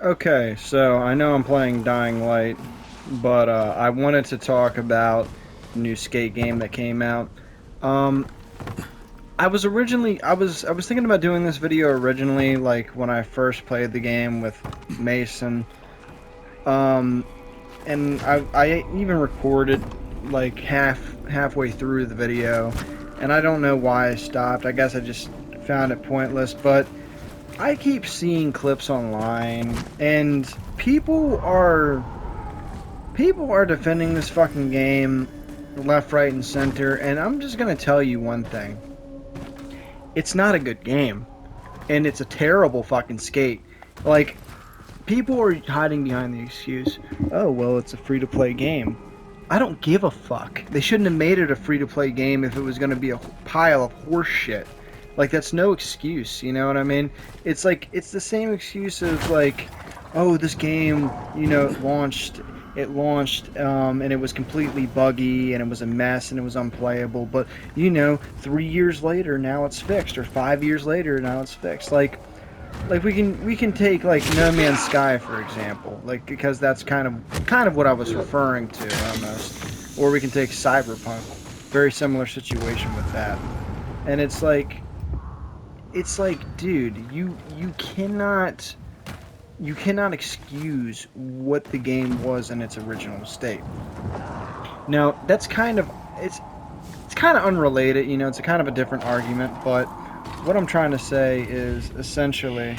Okay, so I know I'm playing Dying Light, but I wanted to talk about the new Skate game that came out. Um, I was thinking about doing this video originally, like when I first played the game with Mason. Um, and I even recorded like halfway through the video, and I don't know why I stopped. I guess I just found it pointless, but I keep seeing clips online, and people are defending this fucking game left, right, and center, and I'm just gonna tell you one thing. It's not a good game. And it's a terrible fucking skate. Like, people are hiding behind the excuse, oh, well, it's a free to play game. I don't give a fuck. They shouldn't have made it a free to play game if it was going to be a pile of horse shit. Like, that's no excuse, you know what I mean? It's like, it's the same excuse of, like, oh, this game, it launched, and it was completely buggy, and it was a mess, and it was unplayable, but, 3 years later, now it's fixed, or 5 years later, now it's fixed. Like we can take like No Man's Sky for example, like because that's kind of what I was referring to almost, or we can take Cyberpunk, very similar situation with that, and it's like, dude, you cannot excuse what the game was in its original state. Now that's it's kind of unrelated, it's a kind of a different argument, but what I'm trying to say is essentially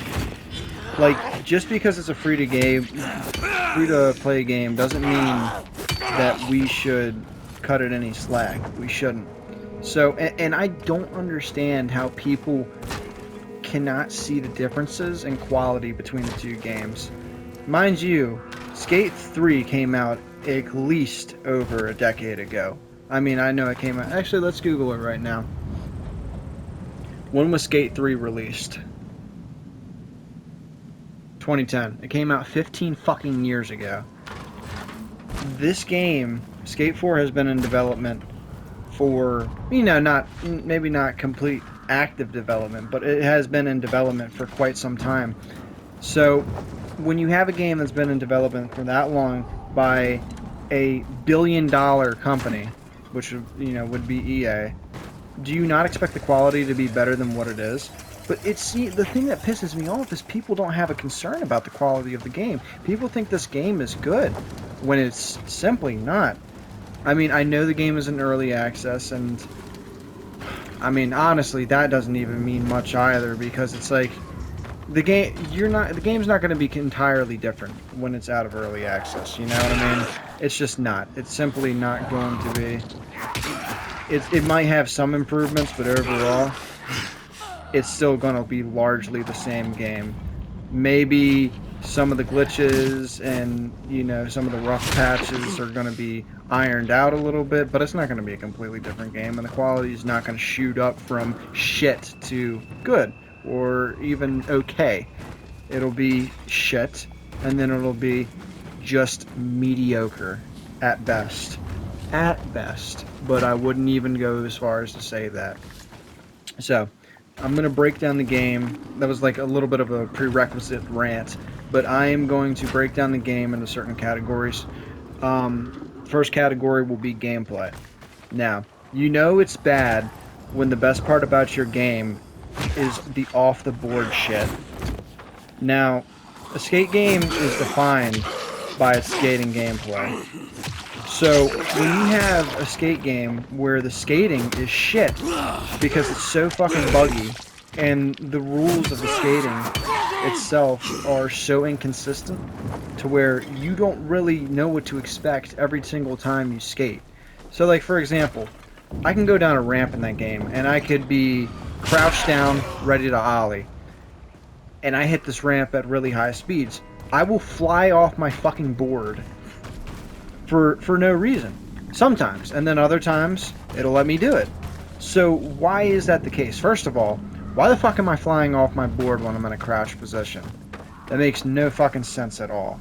like just because it's a free to play game doesn't mean that we should cut it any slack. We shouldn't. So, and I don't understand how people cannot see the differences in quality between the two games. Mind you, Skate 3 came out at least over a decade ago. I mean, I know it came out. Actually, let's Google it right now. When was Skate 3 released? 2010. It came out 15 fucking years ago. This game, Skate 4, has been in development for, not maybe not complete active development, but it has been in development for quite some time. So, when you have a game that's been in development for that long by a billion-dollar company, which would be EA, do you not expect the quality to be better than what it is? But the thing that pisses me off is people don't have a concern about the quality of the game. People think this game is good when it's simply not. I mean, I know the game is in early access, and I mean, honestly, that doesn't even mean much either because it's like the game's not going to be entirely different when it's out of early access. You know what I mean? It's just not. It's simply not going to be. It might have some improvements, but overall, it's still going to be largely the same game. Maybe some of the glitches and some of the rough patches are going to be ironed out a little bit, but it's not going to be a completely different game, and the quality is not going to shoot up from shit to good or even okay. It'll be shit, and then it'll be just mediocre at best. At best, but I wouldn't even go as far as to say that. So, I'm going to break down the game. That was like a little bit of a prerequisite rant, but I am going to break down the game into certain categories. First category will be gameplay. Now, it's bad when the best part about your game is the off the board shit. Now, a skate game is defined by its skating gameplay. So when you have a skate game where the skating is shit because it's so fucking buggy and the rules of the skating itself are so inconsistent to where you don't really know what to expect every single time you skate. So like for example, I can go down a ramp in that game and I could be crouched down ready to ollie and I hit this ramp at really high speeds. I will fly off my fucking board for no reason. Sometimes, and then other times it'll let me do it. So why is that the case? First of all, why the fuck am I flying off my board when I'm in a crouch position? That makes no fucking sense at all.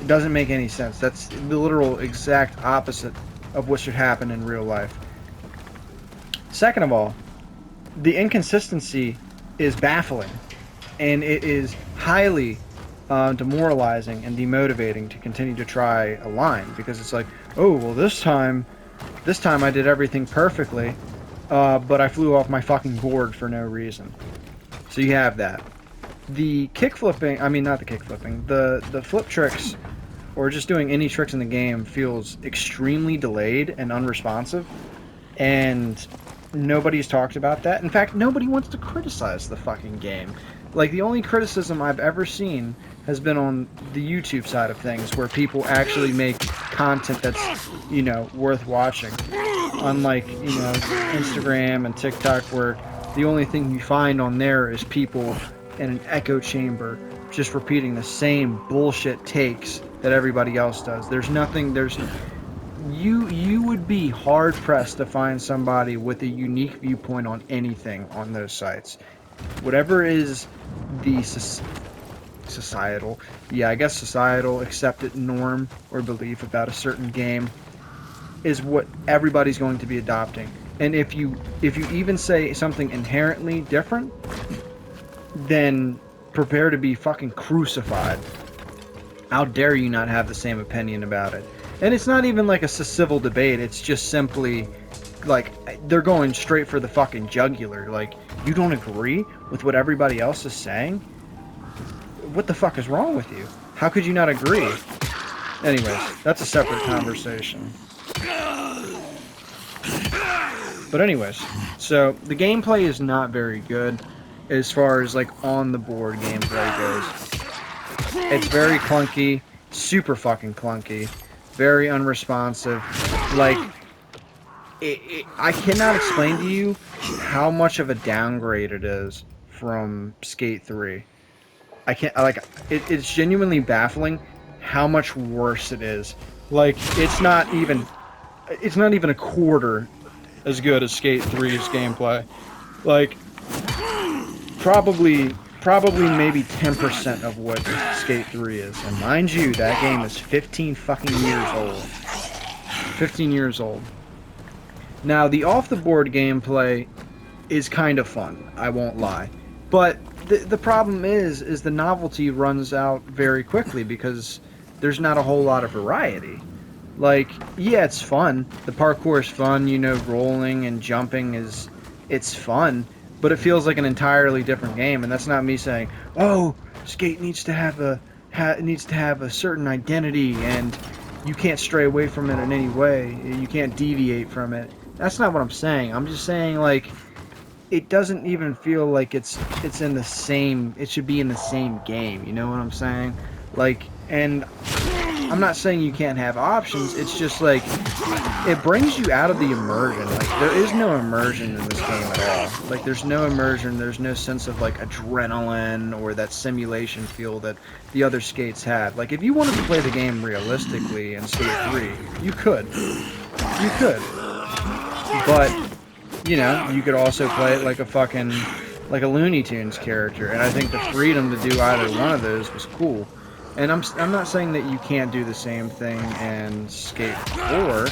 It doesn't make any sense. That's the literal exact opposite of what should happen in real life. Second of all, the inconsistency is baffling, and it is highly demoralizing and demotivating to continue to try a line, because it's like, oh well, this time I did everything perfectly, but I flew off my fucking board for no reason. So you have that. The kick flipping, I mean not the kick flipping, the flip tricks, or just doing any tricks in the game feels extremely delayed and unresponsive, and nobody's talked about that. In fact, nobody wants to criticize the fucking game. Like, the only criticism I've ever seen has been on the YouTube side of things, where people actually make content that's, worth watching. Unlike, Instagram and TikTok, where the only thing you find on there is people in an echo chamber just repeating the same bullshit takes that everybody else does. You would be hard pressed to find somebody with a unique viewpoint on anything on those sites. Whatever is the societal accepted norm or belief about a certain game is what everybody's going to be adopting. And if you even say something inherently different, then prepare to be fucking crucified. How dare you not have the same opinion about it? And it's not even like a civil debate, it's just simply like they're going straight for the fucking jugular. Like, you don't agree with what everybody else is saying? What the fuck is wrong with you? How could you not agree? Anyways, that's a separate conversation. But anyways, so the gameplay is not very good as far as like on the board gameplay goes. It's very clunky, super fucking clunky, very unresponsive. Like, I cannot explain to you how much of a downgrade it is from Skate 3. It's genuinely baffling how much worse it is. Like, it's not even a quarter as good as Skate 3's gameplay. Like, probably maybe 10% of what Skate 3 is. And mind you, that game is 15 fucking years old. 15 years old. Now, the off-the-board gameplay is kind of fun, I won't lie. But the problem is the novelty runs out very quickly because there's not a whole lot of variety. Like, yeah, it's fun. The parkour is fun, rolling and jumping it's fun. But it feels like an entirely different game, and that's not me saying, oh, Skate needs to have a certain identity, and you can't stray away from it in any way. You can't deviate from it. That's not what I'm saying. I'm just saying, like, it doesn't even feel like it's in the same. It should be in the same game. You know what I'm saying? Like, and I'm not saying you can't have options. It's just like it brings you out of the immersion. Like, there is no immersion in this game at all. Like, there's no immersion. There's no sense of like adrenaline or that simulation feel that the other skates had. Like, if you wanted to play the game realistically in Skate 3, you could. You could. But, you could also play it like a Looney Tunes character, and I think the freedom to do either one of those was cool. And I'm not saying that you can't do the same thing in Skate 4,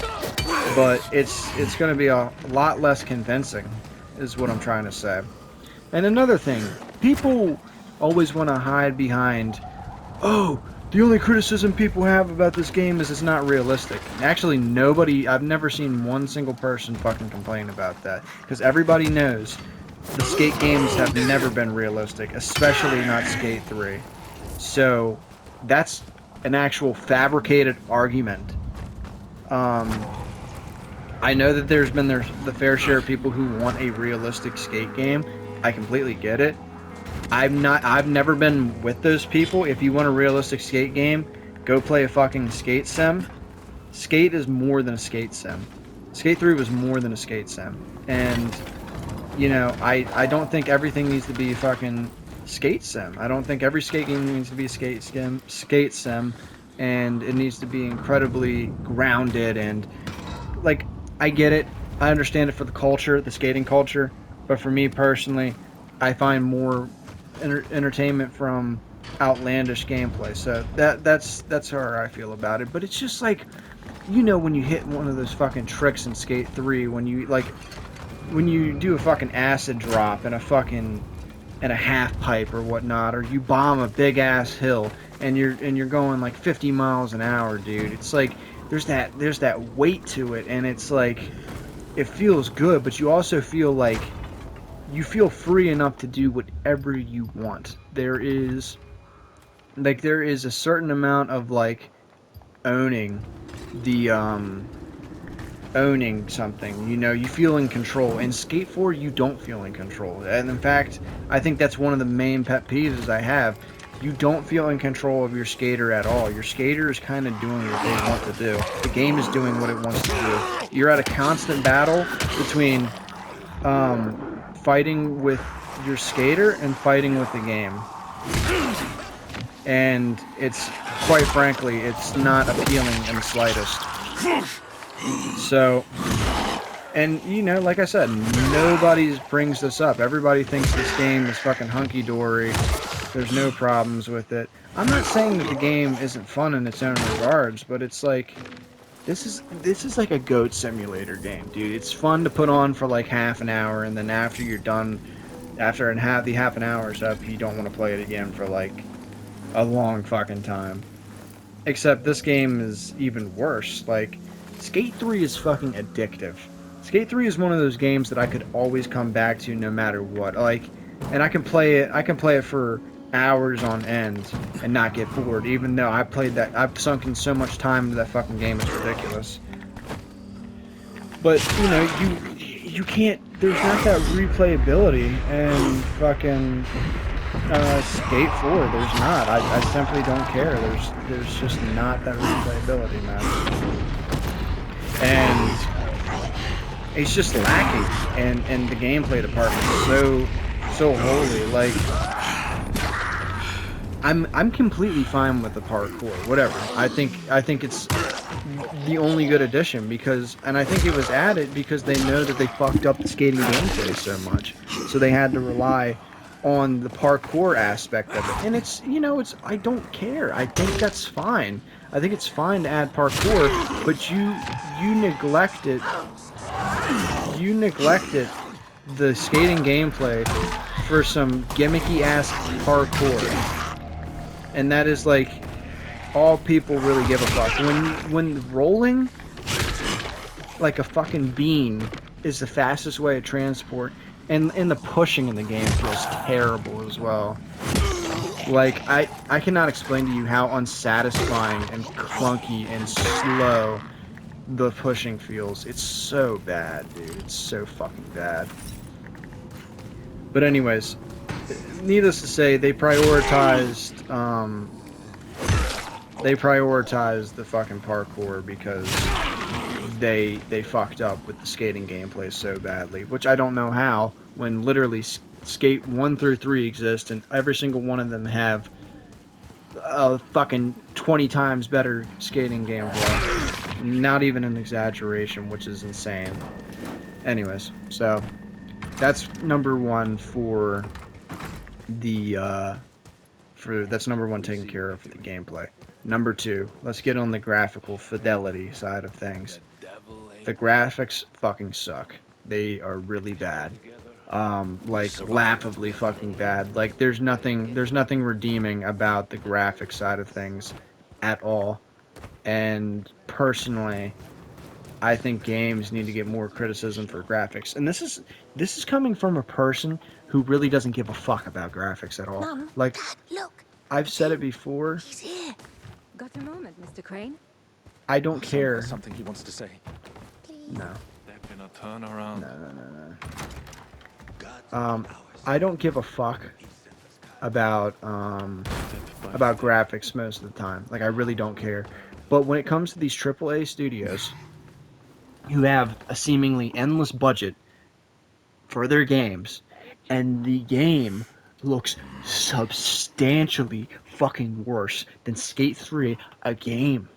but it's going to be a lot less convincing, is what I'm trying to say. And another thing, people always want to hide behind, oh, the only criticism people have about this game is it's not realistic. Actually, I've never seen one single person fucking complain about that. Because everybody knows the Skate games have never been realistic, especially not Skate 3. So, that's an actual fabricated argument. I know that there's been the fair share of people who want a realistic Skate game. I completely get it. I've never been with those people. If you want a realistic Skate game, go play a fucking Skate sim. Skate is more than a Skate sim. Skate 3 was more than a Skate sim. And, I don't think everything needs to be fucking Skate sim. I don't think every Skate game needs to be a Skate sim. And it needs to be incredibly grounded and, like, I get it. I understand it for the culture, the skating culture. But for me personally, I find more entertainment from outlandish gameplay. So that's how I feel about it. But it's just like, when you hit one of those fucking tricks in Skate 3, when you do a fucking acid drop and a half pipe or whatnot, or you bomb a big ass hill, and you're going like 50 miles an hour, dude. It's like there's that weight to it, and it's like it feels good, but you also feel like you feel free enough to do whatever you want. There is a certain amount of like owning the owning something. You know, you feel in control. In Skate 4, you don't feel in control. And in fact, I think that's one of the main pet peeves I have. You don't feel in control of your skater at all. Your skater is kind of doing what they want to do. The game is doing what it wants to do. You're at a constant battle between fighting with your skater and fighting with the game. And it's, quite frankly, it's not appealing in the slightest. So, and you know, like I said, nobody brings this up. Everybody thinks this game is fucking hunky-dory. There's no problems with it. I'm not saying that the game isn't fun in its own regards, but it's like, this is like a goat simulator game, dude. It's fun to put on for like half an hour, and then after you're done, after the half an hour's up, you don't want to play it again for like a long fucking time. Except this game is even worse. Like, Skate 3 is fucking addictive. Skate 3 is one of those games that I could always come back to no matter what. Like, and I can play it for hours on end and not get bored, even though I've sunk in so much time into that fucking game, it's ridiculous. But, you know, you can't, there's not that replayability in fucking Skate 4. There's not. I simply don't care. There's just not that replayability, man. And it's just lacking, and the gameplay department is so holy. Like, I'm completely fine with the parkour, whatever. I think it's the only good addition, because, and I think it was added because they know that they fucked up the skating gameplay so much, so they had to rely on the parkour aspect of it. And it's, you know, it's, I don't care. I think that's fine. I think it's fine to add parkour, but you neglected the skating gameplay for some gimmicky ass parkour. And that is like all people really give a fuck. When rolling like a fucking bean is the fastest way of transport, and the pushing in the game feels terrible as well. Like, I cannot explain to you how unsatisfying and clunky and slow the pushing feels. It's so bad, dude. It's so fucking bad. But anyways, needless to say, they prioritized the fucking parkour because they fucked up with the skating gameplay so badly, which I don't know how, when literally Skate 1 through 3 exist, and every single one of them have a fucking 20 times better skating gameplay. Not even an exaggeration, which is insane. Anyways, so that's number one for the that's number one taken care of for the gameplay. Number two, let's get on the graphical fidelity side of things. The graphics fucking suck. They are really bad. Like, laughably fucking bad. Like, there's nothing redeeming about the graphic side of things at all. And personally, I think games need to get more criticism for graphics. And this is coming from a person who really doesn't give a fuck about graphics at all. Mom, Like, Dad, look. I've said it before. He's here. Got a moment, Mr. Crane? I don't care. Something he wants to say. Please. No. They're gonna turn around. No. I don't give a fuck about graphics most of the time. Like, I really don't care. But when it comes to these AAA studios who have a seemingly endless budget for their games, and the game looks substantially fucking worse than Skate 3, a game,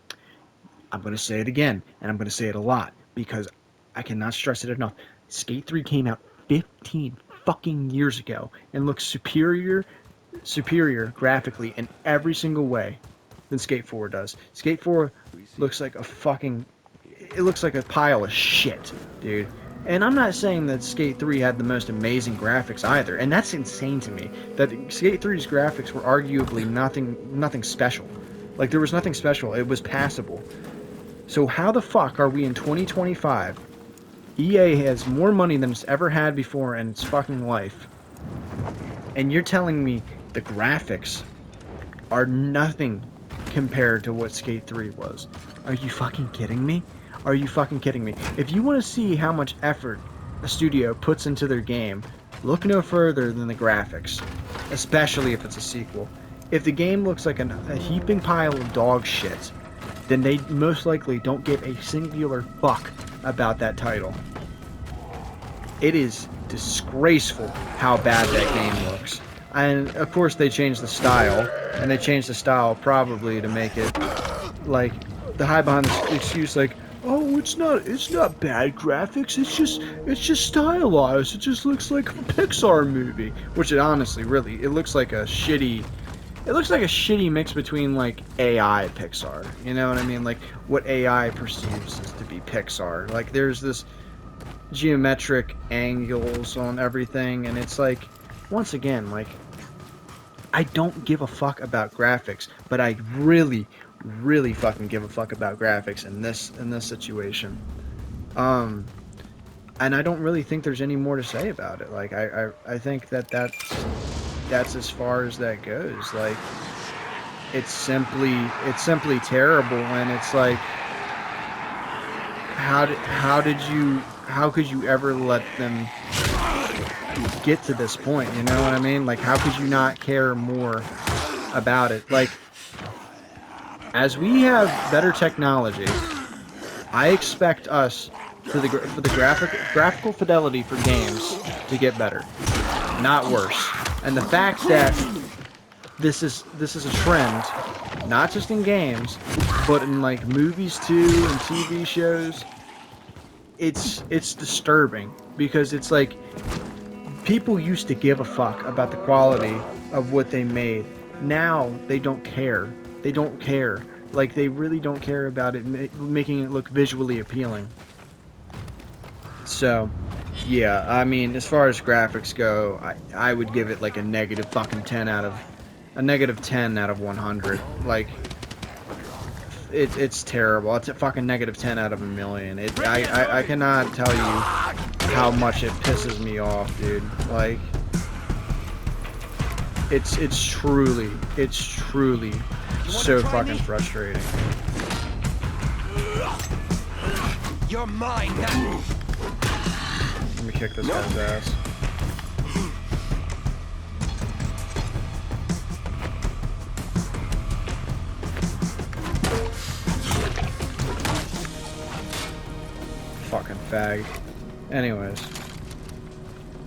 I'm going to say it again, and I'm going to say it a lot, because I cannot stress it enough. Skate 3 came out 15 fucking years ago and looks superior graphically in every single way than Skate 4 does. Skate 4 looks like a fucking, it looks like a pile of shit, dude. And I'm not saying that Skate 3 had the most amazing graphics either, and that's insane to me. That Skate 3's graphics were arguably nothing special. Like, there was nothing special. It was passable. So how the fuck are we in 2025? EA has more money than it's ever had before in its fucking life. And you're telling me the graphics are nothing compared to what Skate 3 was. Are you fucking kidding me? Are you fucking kidding me? If you want to see how much effort a studio puts into their game, look no further than the graphics. Especially if it's a sequel. If the game looks like a heaping pile of dog shit, then they most likely don't give a singular fuck about that title. It is disgraceful how bad that game looks. And of course they changed the style, and they changed the style probably to make it like the high behind the excuse like, oh, it's not bad graphics, it's just stylized, it just looks like a Pixar movie, which it honestly really, it looks like a shitty mix between like AI Pixar, you know what I mean, like what AI perceives as to be Pixar. Like there's this geometric angles on everything, and it's like, once again, like, I don't give a fuck about graphics, but I really fucking give a fuck about graphics in this situation. And I don't really think there's any more to say about it. Like I think that's as far as that goes. Like it's simply terrible, and it's like, how could you ever let them get to this point, you know what I mean? Like, how could you not care more about it? Like, as we have better technology, I expect us for the graphical fidelity for games to get better, not worse. And the fact that this is a trend, not just in games, but in like movies too and TV shows, it's disturbing, because it's like, people used to give a fuck about the quality of what they made. Now they don't care. They don't care. Like, they really don't care about it making it look visually appealing. So, yeah, I mean, as far as graphics go, I would give it like a negative 10 out of 100. Like, it's terrible. It's a fucking negative 10 out of a million. I cannot tell you how much it pisses me off, dude. Like, it's truly so fucking frustrating. You're mine now. Let me kick this guy's ass. Fucking fag. Anyways,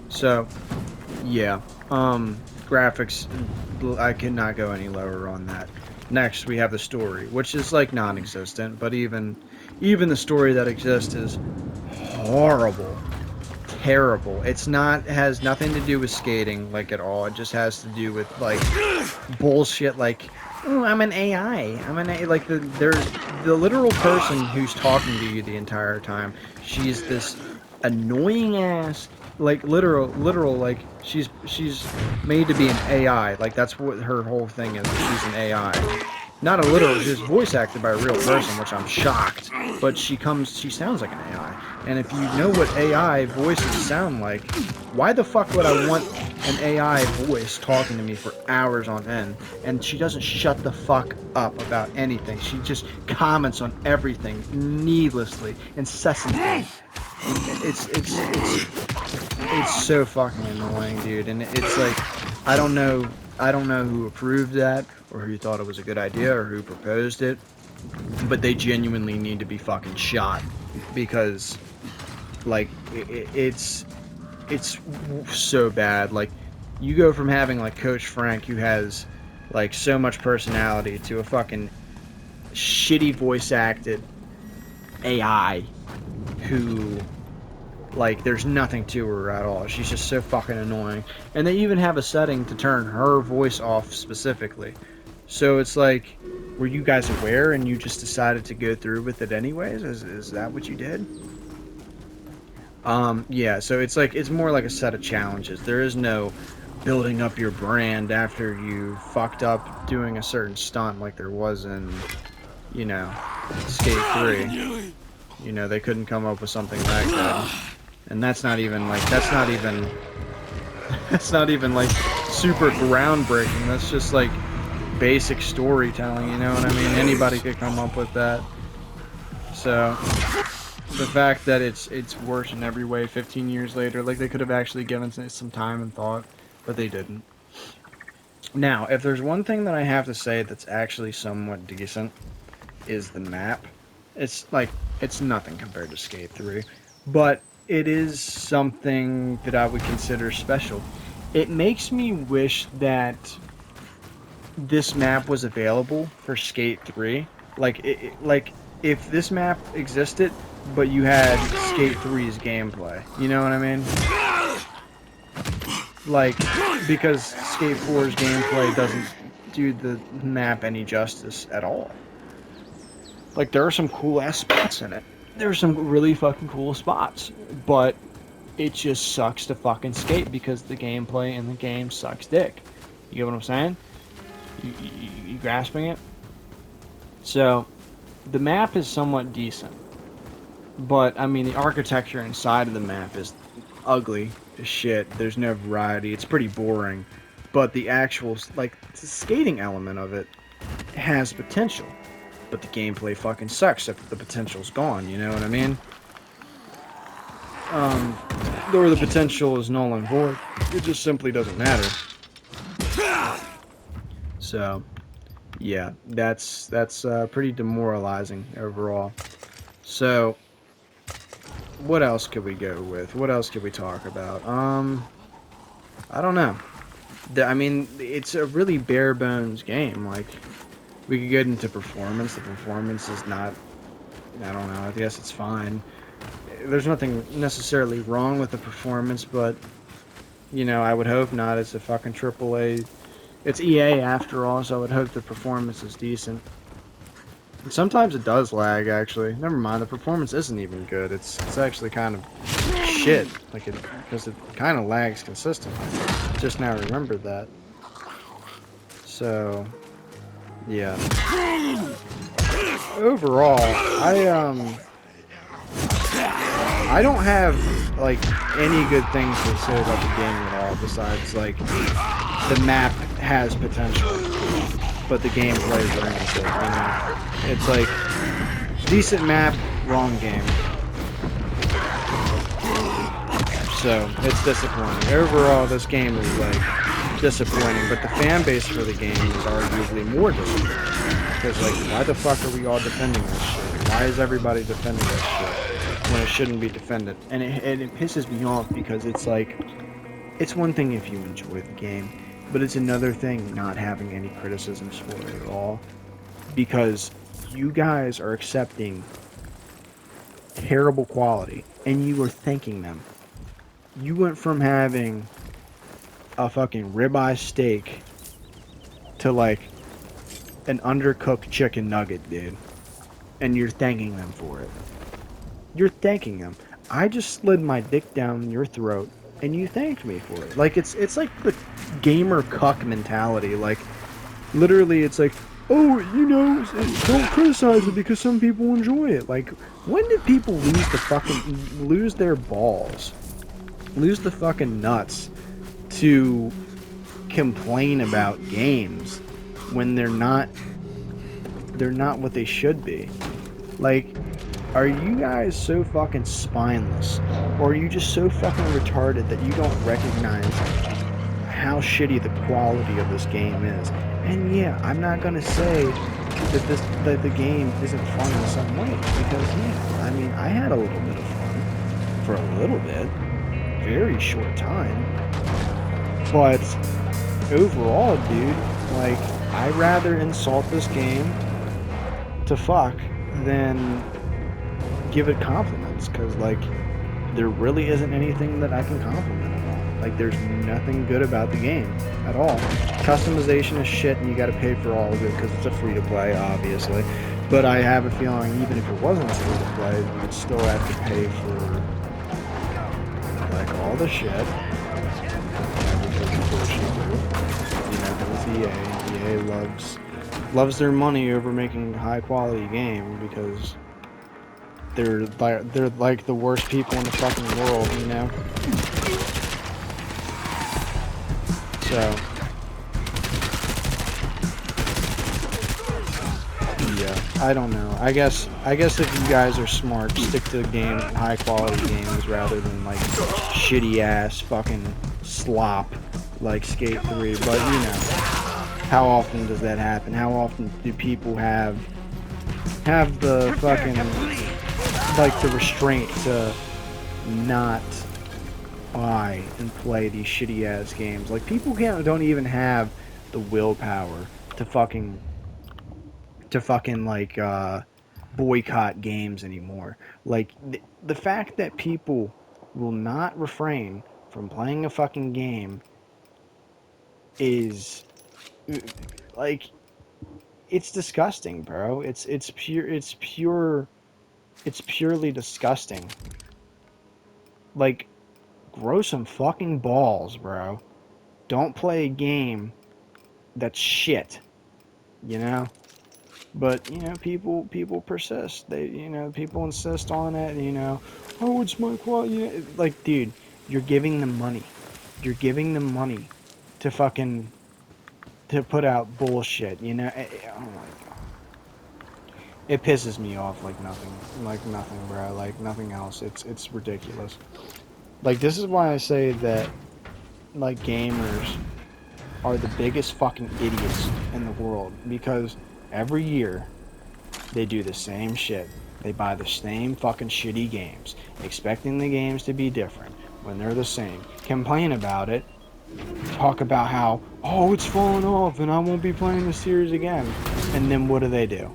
so yeah, graphics, I cannot go any lower on that. Next, we have the story, which is like non-existent, but even the story that exists is horrible, terrible. It has nothing to do with skating, like, at all. It just has to do with like bullshit, like, oh, I'm an AI. Like, the literal person who's talking to you the entire time. She's this annoying ass, like, literal, like, she's made to be an AI. Like, that's what her whole thing is. She's an AI. Not a literal, she's voice acted by a real person, which I'm shocked. But she sounds like an AI. And if you know what AI voices sound like, why the fuck would I want an AI voice talking to me for hours on end? And she doesn't shut the fuck up about anything. She just comments on everything needlessly, incessantly. It's so fucking annoying, dude. And it's like, I don't know who approved that, or who thought it was a good idea, or who proposed it, but they genuinely need to be fucking shot, because like it's so bad. Like, you go from having like Coach Frank, who has like so much personality, to a fucking shitty voice acted AI who, like, there's nothing to her at all. She's just so fucking annoying. And they even have a setting to turn her voice off specifically. So it's like, were you guys aware and you just decided to go through with it anyways? Is that what you did? Yeah, so it's more like a set of challenges. There is no building up your brand after you fucked up doing a certain stunt like there was in, you know, Skate 3. You know, they couldn't come up with something that good. And that's not even like that's not even like super groundbreaking. That's just like basic storytelling, you know what I mean? Anybody could come up with that. So the fact that it's worse in every way 15 years later, like they could have actually given it some time and thought, but they didn't. Now, if there's one thing that I have to say that's actually somewhat decent, is the map. It's like it's nothing compared to Skate 3, but it is something that I would consider special. It makes me wish that this map was available for Skate 3. Like if this map existed, but you had Skate 3's gameplay. You know what I mean? Like, because Skate 4's gameplay doesn't do the map any justice at all. Like, there are some cool ass spots in it. There are some really fucking cool spots, but it just sucks to fucking skate because the gameplay in the game sucks dick. You get what I'm saying? You grasping it? So, the map is somewhat decent, but I mean the architecture inside of the map is ugly as shit. There's no variety. It's pretty boring, but the actual like the skating element of it has potential. But the gameplay fucking sucks if the potential's gone. You know what I mean? Or the potential is null and void. It just simply doesn't matter. So, yeah, that's pretty demoralizing overall. So, what else could we go with? What else could we talk about? I don't know. I mean, it's a really bare bones game. Like, we could get into performance. The performance is not, I don't know, I guess it's fine. There's nothing necessarily wrong with the performance, but, you know, I would hope not. It's a fucking AAA. It's EA after all, so I would hope the performance is decent. And sometimes it does lag, actually. Never mind, the performance isn't even good. It's actually kind of shit. Like because it kind of lags consistently. Just now remembered that. So, yeah. Overall, I don't have like any good things to say about the game at all. Besides, like, the map has potential, but the gameplay is rancid. You know, it's like decent map, wrong game. So it's disappointing. Overall, this game is like disappointing, but the fan base for the game is arguably more disappointing. Because like, why the fuck are we all defending this shit? Why is everybody defending this shit when it shouldn't be defended? And it pisses me off because it's like, it's one thing if you enjoy the game, but it's another thing not having any criticisms for it at all. Because you guys are accepting terrible quality, and you are thanking them. You went from having a fucking ribeye steak to like an undercooked chicken nugget, dude. And you're thanking them for it. You're thanking them. I just slid my dick down your throat and you thanked me for it. Like it's like the gamer cuck mentality. Like literally it's like, oh, you know, don't criticize it because some people enjoy it. Like, when did people lose their balls? Lose the fucking nuts to complain about games when they're not what they should be. Like, are you guys so fucking spineless, or are you just so fucking retarded that you don't recognize how shitty the quality of this game is? And yeah, I'm not gonna say that the game isn't fun in some way, because yeah, I mean, I had a little bit of fun for a little bit, very short time, but overall, dude, like, I'd rather insult this game to fuck than give it compliments, because like, there really isn't anything that I can compliment it on. Like, there's nothing good about the game at all. Customization is shit, and you gotta pay for all of it because it's a free-to-play, obviously. But I have a feeling even if it wasn't free-to-play, you would still have to pay for all the shit. Because of course you do. You know, with EA loves their money over making a high quality game because they're like the worst people in the fucking world, you know. So yeah, I don't know. I guess if you guys are smart, stick to high quality games rather than like shitty ass fucking slop like Skate 3. But you know, how often does that happen? How often do people have the fucking like the restraint to not buy and play these shitty ass games? Like people don't even have the willpower to fucking like boycott games anymore. Like the fact that people will not refrain from playing a fucking game is like it's disgusting, bro. It's purely disgusting. Like grow some fucking balls, bro. Don't play a game that's shit, you know? But, you know, people persist. People insist on it, you know. Oh, it's my quality. You know, like, dude, you're giving them money. You're giving them money to fucking to put out bullshit, you know. Oh my god. It pisses me off like nothing, bro. Like nothing else. It's ridiculous. Like this is why I say that like gamers are the biggest fucking idiots in the world, because every year they do the same shit. They buy the same fucking shitty games, expecting the games to be different when they're the same. Complain about it, talk about how, oh, it's falling off and I won't be playing the series again. And then what do?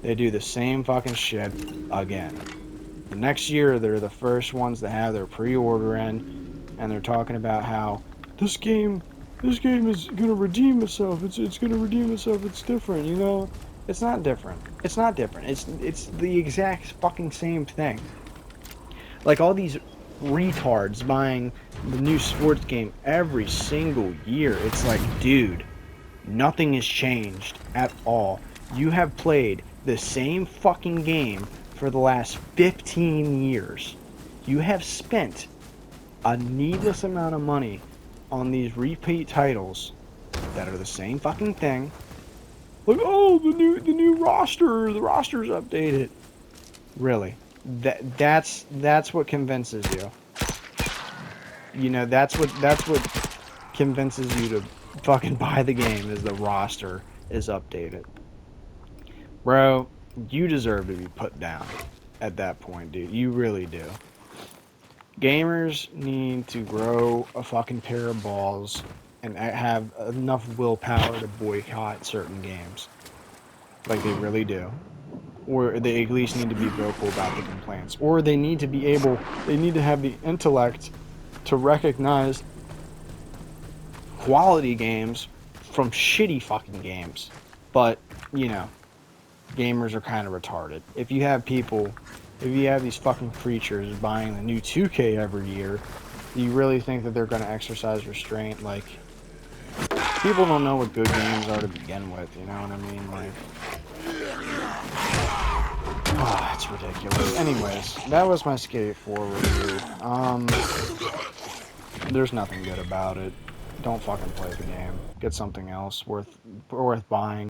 They do the same fucking shit again. The next year, they're the first ones to have their pre-order in, and they're talking about how this game is gonna redeem itself. It's gonna redeem itself. It's different, you know. It's not different. It's not different. It's the exact fucking same thing. Like all these retards buying the new sports game every single year. It's like, dude, nothing has changed at all. You have played the same fucking game for the last 15 years. You have spent a needless amount of money on these repeat titles that are the same fucking thing. Like, oh, the new roster, the roster's updated. Really? That's what convinces you. You know, that's what convinces you to fucking buy the game, is the roster is updated. Bro, you deserve to be put down at that point, dude. You really do. Gamers need to grow a fucking pair of balls and have enough willpower to boycott certain games. Like they really do. Or they at least need to be vocal about the complaints. Or they need to have the intellect to recognize quality games from shitty fucking games. But, you know, gamers are kind of retarded. If you have these fucking creatures buying the new 2K every year, you really think that they're going to exercise restraint? Like, people don't know what good games are to begin with, you know what I mean? Like, oh, it's ridiculous. Anyways, that was my Skate 4 review. There's nothing good about it. Don't fucking play the game. Get something else worth buying.